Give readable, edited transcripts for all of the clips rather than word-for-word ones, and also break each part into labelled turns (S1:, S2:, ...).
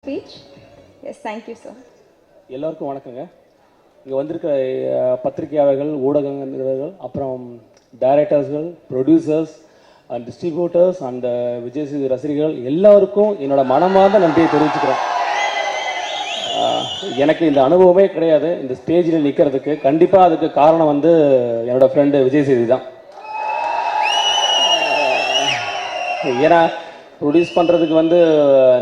S1: Speech? Yes, thank you, sir.
S2: எல்லோருக்கும் வணக்கங்க. இங்கே வந்திருக்க பத்திரிகையாளர்கள், ஊடகங்கள், அப்புறம் டைரக்டர்ஸ்கள், producers and distributors and Vijay Sethu ரசிகர்கள் எல்லாருக்கும் என்னோட மனமார்ந்த நன்றியை தெரிவிச்சுக்கிறேன். எனக்கு இந்த அனுபவமே கிடையாது இந்த ஸ்டேஜில் நிற்கிறதுக்கு. கண்டிப்பாக அதுக்கு காரணம் வந்து என்னோடய ஃப்ரெண்டு விஜய் சேது தான். ஏன்னா ப்ரொடியூஸ் பண்ணுறதுக்கு வந்து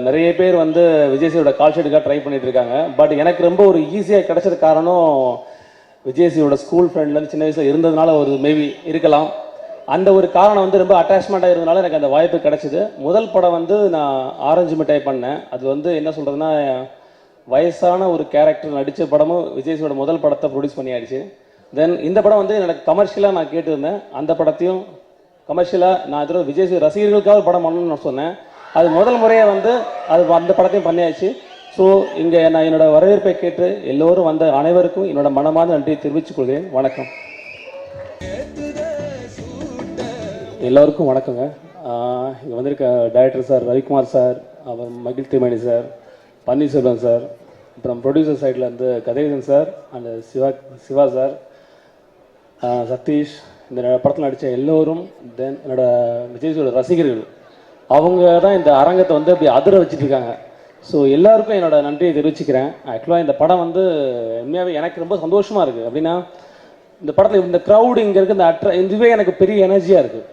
S2: நிறைய பேர் வந்து விஜய் சேதுவோட கால் ஷீட்டுக்காக ட்ரை பண்ணிட்டு இருக்காங்க. பட் எனக்கு ரொம்ப ஒரு ஈஸியாக கிடைச்சது காரணம் விஜய் சேதுவோட ஸ்கூல் ஃப்ரெண்ட்லேருந்து சின்ன வயசில் இருந்ததுனால ஒரு மேபி இருக்கலாம். அந்த ஒரு காரணம் வந்து ரொம்ப அட்டாச்மெண்ட்டாக இருந்ததுனால எனக்கு அந்த வாய்ப்பு கிடைச்சிது. முதல் படம் வந்து நான் ஆரஞ்சு மிட்டாய் பண்ணேன். அது வந்து என்ன சொல்கிறதுனா வயசான ஒரு கேரக்டர் நடித்த படமும் விஜய் சேதுவோட முதல் படத்தை ப்ரொடியூஸ் பண்ணியாச்சு. தென் இந்த படம் வந்து எனக்கு கமர்ஷியலாக நான் கேட்டிருந்தேன். அந்த படத்தையும் கமர்ஷியலாக நான் இதில் விஜய் சேது ரசிகர்களுக்காக படம் பண்ணணும்னு நான் சொன்னேன். அது முதல் முறையாக வந்து அந்த படத்தையும் பண்ணியாச்சு. ஸோ இங்கே நான் என்னோடய வரவேற்பை கேட்டு எல்லோரும் வந்த அனைவருக்கும் என்னோட மனமார்ந்த நன்றியை தெரிவித்துக் கொள்கிறேன். வணக்கம். எல்லோருக்கும் வணக்கங்க. இங்கே வந்திருக்க டைரக்டர் சார் ரவிக்குமார் சார், அப்புறம் மகிழ் திருமணி சார், பன்னீர்செல்வம் சார், அப்புறம் ப்ரொடியூசர் சைடில் வந்து Kathiresan sir and Siva sir, Sathish, இந்த படத்தில் நடித்த எல்லோரும், தென் என்னோடய விஜய் சேது ரசிகர்கள், அவங்க தான் இந்த அரங்கத்தை வந்து அப்படி அதிர வச்சுட்ருக்காங்க. ஸோ எல்லாருக்கும் என்னோட நன்றியை தெரிவிச்சுக்கிறேன். ஆக்சுவலாக இந்த படம் வந்து உண்மையாகவே எனக்கு ரொம்ப சந்தோஷமாக இருக்குது. அப்படின்னா இந்த படத்தில் இந்த க்ரௌடு இங்கே இருக்குது, இந்த இதுவே எனக்கு பெரிய எனர்ஜியாக இருக்குது.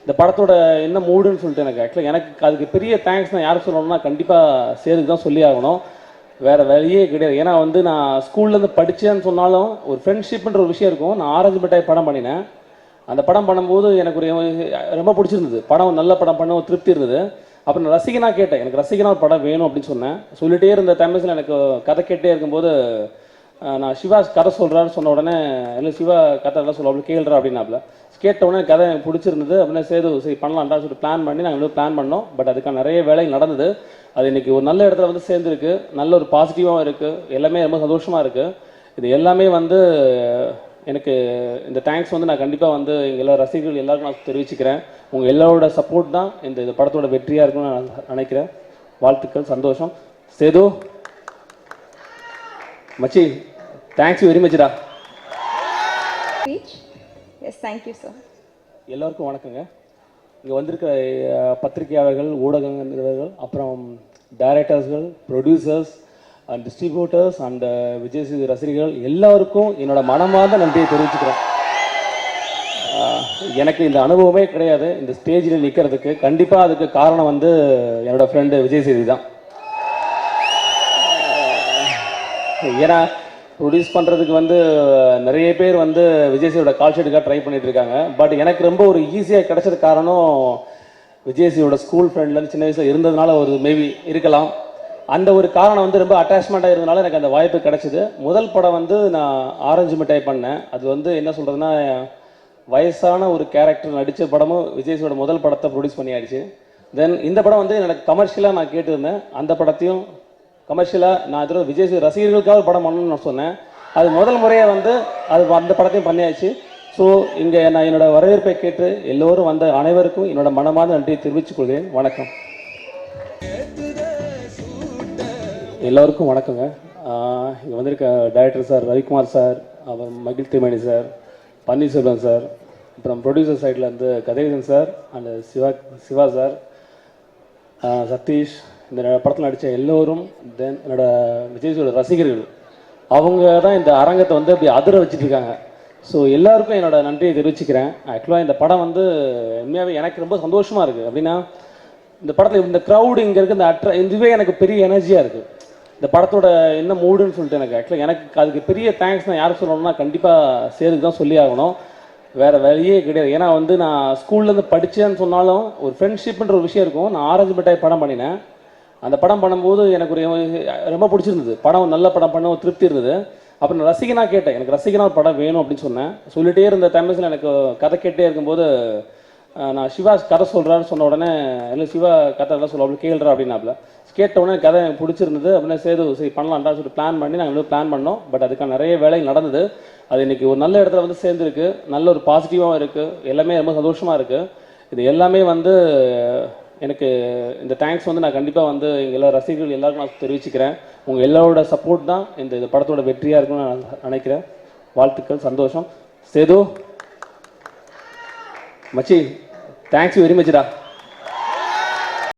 S2: இந்த படத்தோட என்ன மூடுன்னு சொல்லிட்டு எனக்கு அதுக்கு பெரிய தேங்க்ஸ் நான் யாருக்கு சொல்லணும்னா கண்டிப்பாக சேதுக்கு தான் சொல்லி ஆகணும். வேறு வழியே கிடையாது. ஏன்னா வந்து நான் ஸ்கூல்லேருந்து படித்தேன்னு சொன்னாலும் ஒரு ஃப்ரெண்ட்ஷிப்ன்ற ஒரு விஷயம் இருக்கும். நான் ஆரஞ்சு மிட்டாய் படம் பண்ணினேன். அந்த படம் பண்ணும்போது எனக்கு ஒரு ரொம்ப பிடிச்சிருந்தது. படம் நல்ல படம் பண்ண ஒரு திருப்தி இருந்தது. அப்புறம் நான் ரசிகனாக கேட்டேன், எனக்கு ரசிகனாக ஒரு படம் வேணும் அப்படின்னு சொன்னேன். சொல்லிகிட்டே இருந்த டைம்ஸில் எனக்கு கதை கேட்டே இருக்கும்போது நான் சிவா கதை சொல்கிறான்னு சொன்ன உடனே இல்லை சிவா கதை எல்லாம் சொல்ல அப்படி கேள்றா அப்படின்னாப்புல கேட்ட உடனே கதை எனக்கு பிடிச்சிருந்தது. அப்படின்னா சேது சரி பண்ணலாம்டா சொல்லிட்டு பிளான் பண்ணி நாங்கள் இன்னும் பிளான் பண்ணோம். பட் அதுக்கான நிறைய வேலைகள் நடந்தது. அது இன்றைக்கி ஒரு நல்ல இடத்துல வந்து சேர்ந்துருக்கு. நல்ல ஒரு பாசிட்டிவாகவும் இருக்குது. எல்லாமே ரொம்ப சந்தோஷமாக இருக்குது. இது எல்லாமே வந்து எனக்கு இந்த தேங்க்ஸ் வந்து நான் கண்டிப்பாக வந்து எங்கள் எல்லா ரசிகர்கள் எல்லாருக்கும் நான் தெரிவிச்சுக்கிறேன். உங்கள் எல்லாரோட சப்போர்ட் தான் இந்த படத்தோட வெற்றியாக இருக்குன்னு நான் நினைக்கிறேன். வாழ்த்துக்கள், சந்தோஷம். சேது மச்சி, தேங்க்ஸ் வெரி மச்டா.
S1: Speech? Yes, thank you, sir.
S2: எல்லோருக்கும் வணக்கங்க. இங்கே வந்திருக்க பத்திரிகையாளர்கள், ஊடகங்கள், அப்புறம் டைரக்டர்ஸ்கள், producers and distributors and Vijay Sethu ரசிகர்கள் எல்லாருக்கும் என்னோட மனமார்ந்த நன்றியை தெரிவிச்சுக்கிறேன். எனக்கு இந்த அனுபவமே கிடையாது இந்த ஸ்டேஜில் நிற்கிறதுக்கு. கண்டிப்பாக அதுக்கு காரணம் வந்து என்னோடய ஃப்ரெண்டு விஜய் சேது தான். ஏன்னா ப்ரொடியூஸ் பண்ணுறதுக்கு வந்து நிறைய பேர் வந்து விஜய் சேதுவோட கால் ஷீட்டுக்காக ட்ரை பண்ணிட்டு இருக்காங்க. பட் எனக்கு ரொம்ப ஒரு ஈஸியாக கிடைச்சது காரணம் விஜய் சேதுவோட ஸ்கூல் ஃப்ரெண்ட்லேருந்து சின்ன வயசில் இருந்ததுனால ஒரு மேபி இருக்கலாம். அந்த ஒரு காரணம் வந்து ரொம்ப அட்டாச்மெண்ட்டாக இருந்ததுனால எனக்கு அந்த வாய்ப்பு கிடைச்சிது. முதல் படம் வந்து நான் ஆரஞ்சு மிட்டாய் பண்ணேன். அது வந்து என்ன சொல்கிறதுனா வயசான ஒரு கேரக்டர் நடித்த படமும் விஜய் சேதுவோட முதல் படத்தை ப்ரொடியூஸ் பண்ணியாச்சு. தென் இந்த படம் வந்து எனக்கு கமர்ஷியலாக நான் கேட்டிருந்தேன். அந்த படத்தையும் கமர்ஷியலாக நான் இதில் விஜய் சேது ரசிகர்களுக்காக படம் பண்ணணும்னு நான் சொன்னேன். அது முதல் முறையாக வந்து அந்த படத்தையும் பண்ணியாச்சு. ஸோ இங்கே நான் என்னோடய வரவேற்பை கேட்டு எல்லோரும் வந்த அனைவருக்கும் என்னோட மனமார்ந்த நன்றியை தெரிவித்துக் கொள்கிறேன். வணக்கம். எல்லோருக்கும் வணக்கங்க. இங்கே வந்திருக்க டைரக்டர் சார் ரவிக்குமார் சார், அப்புறம் மகிழ் திருமணி சார், பன்னீர்செல்வம் சார், அப்புறம் ப்ரொடியூசர் சைடில் வந்து Kathiresan sir and Siva sir, Sathish, இந்த படத்தில் நடித்த எல்லோரும், தென் என்னோடய விஜய் சேது ரசிகர்கள், அவங்க தான் இந்த அரங்கத்தை வந்து அப்படி அதிர வச்சுட்ருக்காங்க. ஸோ எல்லாருக்கும் என்னோட நன்றியை தெரிவிச்சுக்கிறேன். ஆக்சுவலாக இந்த படம் வந்து உண்மையாகவே எனக்கு ரொம்ப சந்தோஷமாக இருக்குது. அப்படின்னா இந்த படத்தில் இந்த க்ரௌடு இங்கே இருக்குது, இந்த இதுவே எனக்கு பெரிய எனர்ஜியாக இருக்குது. இந்த படத்தோட என்ன மூடுன்னு சொல்லிட்டு எனக்கு அதுக்கு பெரிய தேங்க்ஸ் நான் யாருக்கு சொல்லணும்னா கண்டிப்பாக சேதுக்கு தான் சொல்லி ஆகணும். வேறு வழியே கிடையாது. ஏன்னா வந்து நான் ஸ்கூல்லேருந்து படித்தேன்னு சொன்னாலும் ஒரு ஃப்ரெண்ட்ஷிப்ன்ற ஒரு விஷயம் இருக்கும். நான் ஆரஞ்சு மிட்டாய் படம் பண்ணினேன். அந்த படம் பண்ணும்போது எனக்கு ஒரு ரொம்ப பிடிச்சிருந்தது. படம் நல்ல படம் பண்ண ஒரு திருப்தி இருந்தது. அப்புறம் நான் ரசிகனாக கேட்டேன், எனக்கு ரசிகனாக ஒரு படம் வேணும் அப்படின்னு சொன்னேன். சொல்லிகிட்டே இருந்த டைம்ஸில் எனக்கு கதை கேட்டே இருக்கும்போது நான் சிவா கதை சொல்கிறான்னு சொன்ன உடனே இல்லை சிவா கதை எல்லாம் சொல்ல அப்படி கேள்றா அப்படின்னாப்புல கேட்ட உடனே கதை எனக்கு பிடிச்சிருந்தது. அப்படின்னா சேது சரி பண்ணலாம்டா சொல்லிட்டு பிளான் பண்ணி நாங்கள் இன்னும் பிளான் பண்ணோம். பட் அதுக்கான நிறைய வேலைகள் நடந்தது. அது இன்றைக்கி ஒரு நல்ல இடத்துல வந்து சேர்ந்துருக்கு. நல்ல ஒரு பாசிட்டிவாகவும் இருக்குது. எல்லாமே ரொம்ப சந்தோஷமாக இருக்குது. இது எல்லாமே வந்து எனக்கு இந்த தேங்க்ஸ் வந்து நான் கண்டிப்பாக வந்து எங்கள் எல்லா ரசிகர்கள் எல்லாருக்கும் நான் தெரிவிச்சுக்கிறேன். உங்கள் எல்லாரோட சப்போர்ட் தான் இந்த படத்தோட வெற்றியாக இருக்கும்னு நான் நினைக்கிறேன். வாழ்த்துக்கள், சந்தோஷம். சேது மச்சி, தேங்க்ஸ் வெரி மச்டா.